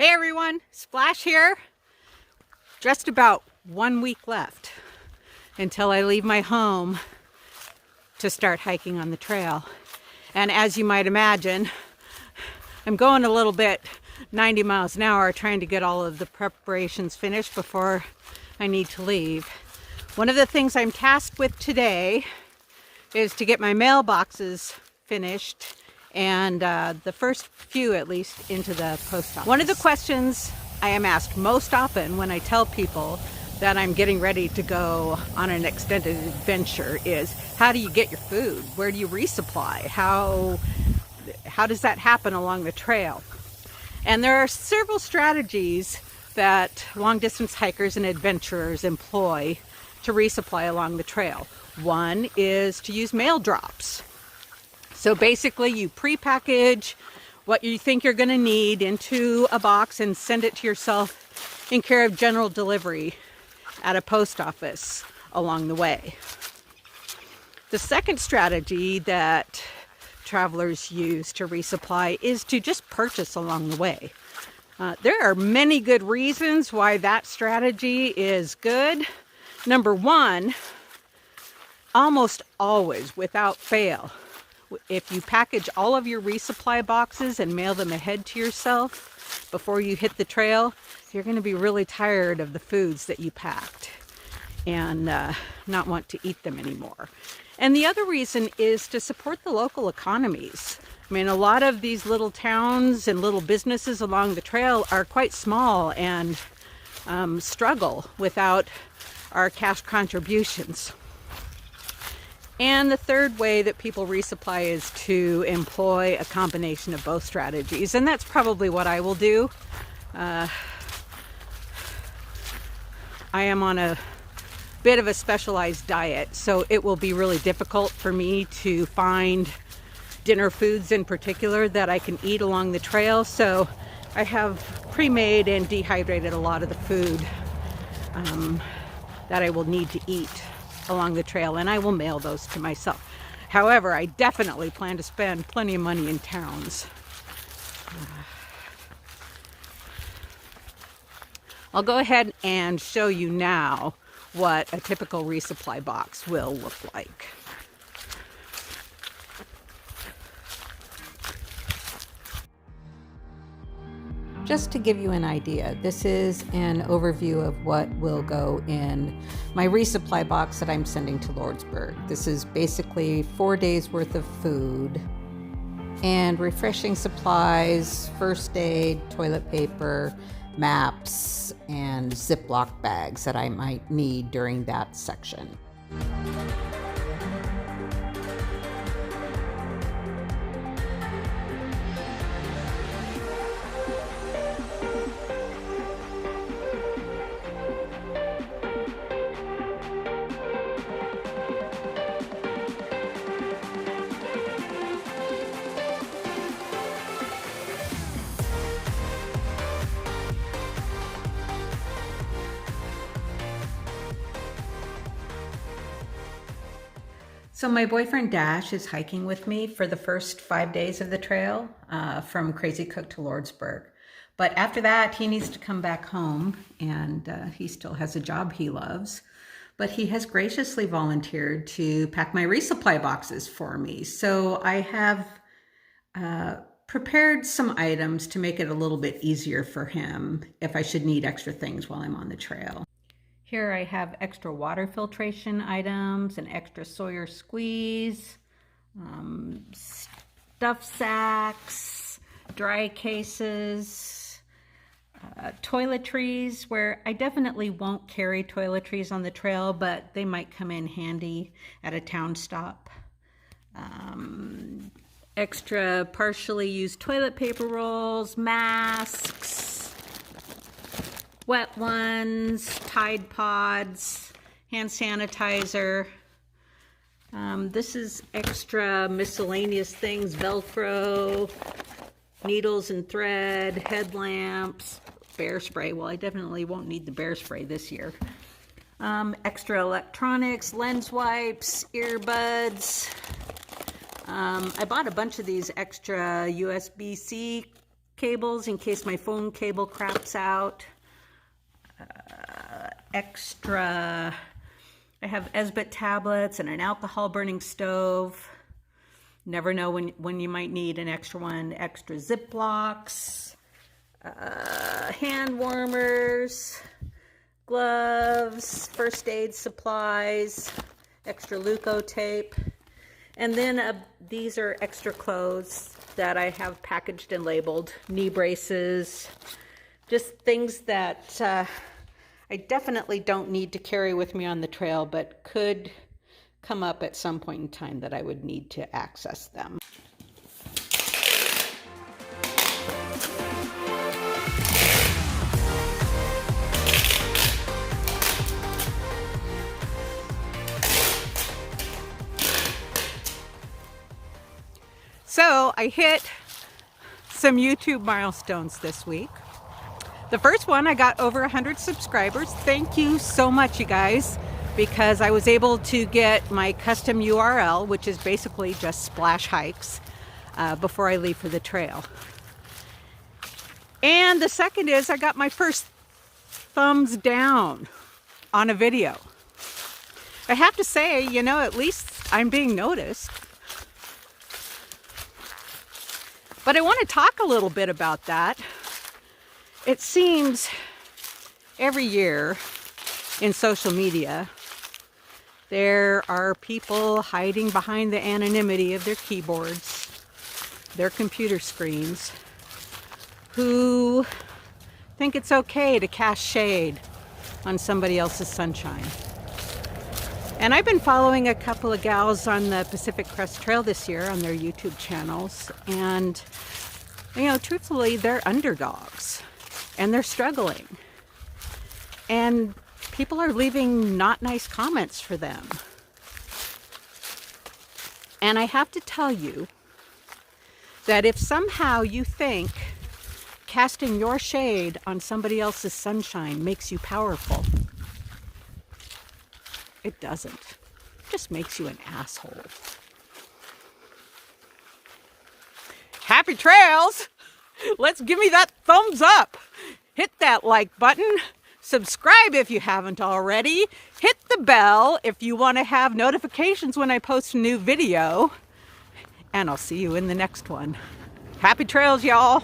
Hey everyone, Splash here. Just about 1 week left until I leave my home to start hiking on the trail. And as you might imagine, I'm going a little bit 90 miles an hour trying to get all of the preparations finished before I need to leave. One of the things I'm tasked with today is to get my mailboxes finished and the first few at least into the post office. One of the questions I am asked most often when I tell people that I'm getting ready to go on an extended adventure is, how do you get your food? Where do you resupply? How does that happen along the trail? And there are several strategies that long distance hikers and adventurers employ to resupply along the trail. One is to use mail drops. So basically you pre-package what you think you're going to need into a box and send it to yourself in care of general delivery at a post office along the way. The second strategy that travelers use to resupply is to just purchase along the way. There are many good reasons why that strategy is good. Number one, almost always, without fail, if you package all of your resupply boxes and mail them ahead to yourself before you hit the trail, you're going to be really tired of the foods that you packed and not want to eat them anymore. And the other reason is to support the local economies. I mean, a lot of these little towns and little businesses along the trail are quite small and struggle without our cash contributions. And the third way that people resupply is to employ a combination of both strategies. And that's probably what I will do. I am on a bit of a specialized diet, so it will be really difficult for me to find dinner foods in particular that I can eat along the trail. So I have pre-made and dehydrated a lot of the food that I will need to eat along the trail, and I will mail those to myself. However, I definitely plan to spend plenty of money in towns. I'll go ahead and show you now what a typical resupply box will look like. Just to give you an idea, this is an overview of what will go in my resupply box that I'm sending to Lordsburg. This is basically 4 days worth of food and refreshing supplies, first aid, toilet paper, maps, and Ziploc bags that I might need during that section. So my boyfriend Dash is hiking with me for the first 5 days of the trail from Crazy Cook to Lordsburg. But after that, he needs to come back home, and he still has a job he loves. But he has graciously volunteered to pack my resupply boxes for me. So I have prepared some items to make it a little bit easier for him if I should need extra things while I'm on the trail. Here I have extra water filtration items, an extra Sawyer squeeze, stuff sacks, dry cases, toiletries, where I definitely won't carry toiletries on the trail, but they might come in handy at a town stop. Extra partially used toilet paper rolls, masks, wet ones, Tide Pods, hand sanitizer. This is extra miscellaneous things, Velcro, needles and thread, headlamps, bear spray. Well, I definitely won't need the bear spray this year. Extra electronics, lens wipes, earbuds. I bought a bunch of these extra USB-C cables in case my phone cable craps out. Extra, I have Esbit tablets and an alcohol burning stove. Never know when you might need an extra one. Extra Ziplocs, hand warmers, gloves, first aid supplies, extra Leuko tape. And then these are extra clothes that I have packaged and labeled. Knee braces, just things that I definitely don't need to carry with me on the trail, but could come up at some point in time that I would need to access them. So I hit some YouTube milestones this week. The first one, I got over 100 subscribers. Thank you so much, you guys, because I was able to get my custom URL, which is basically just Splash Hikes, before I leave for the trail. And the second is I got my first thumbs down on a video. I have to say, you know, at least I'm being noticed. But I want to talk a little bit about that. It seems every year in social media, there are people hiding behind the anonymity of their keyboards, their computer screens, who think it's okay to cast shade on somebody else's sunshine. And I've been following a couple of gals on the Pacific Crest Trail this year on their YouTube channels, and you know, truthfully, they're underdogs and they're struggling, and people are leaving not nice comments for them. And I have to tell you that if somehow you think casting your shade on somebody else's sunshine makes you powerful, it doesn't. It just makes you an asshole. Happy trails! Let's give me that thumbs up. Hit that like button. Subscribe if you haven't already. Hit the bell if you want to have notifications when I post a new video. And I'll see you in the next one. Happy trails, y'all.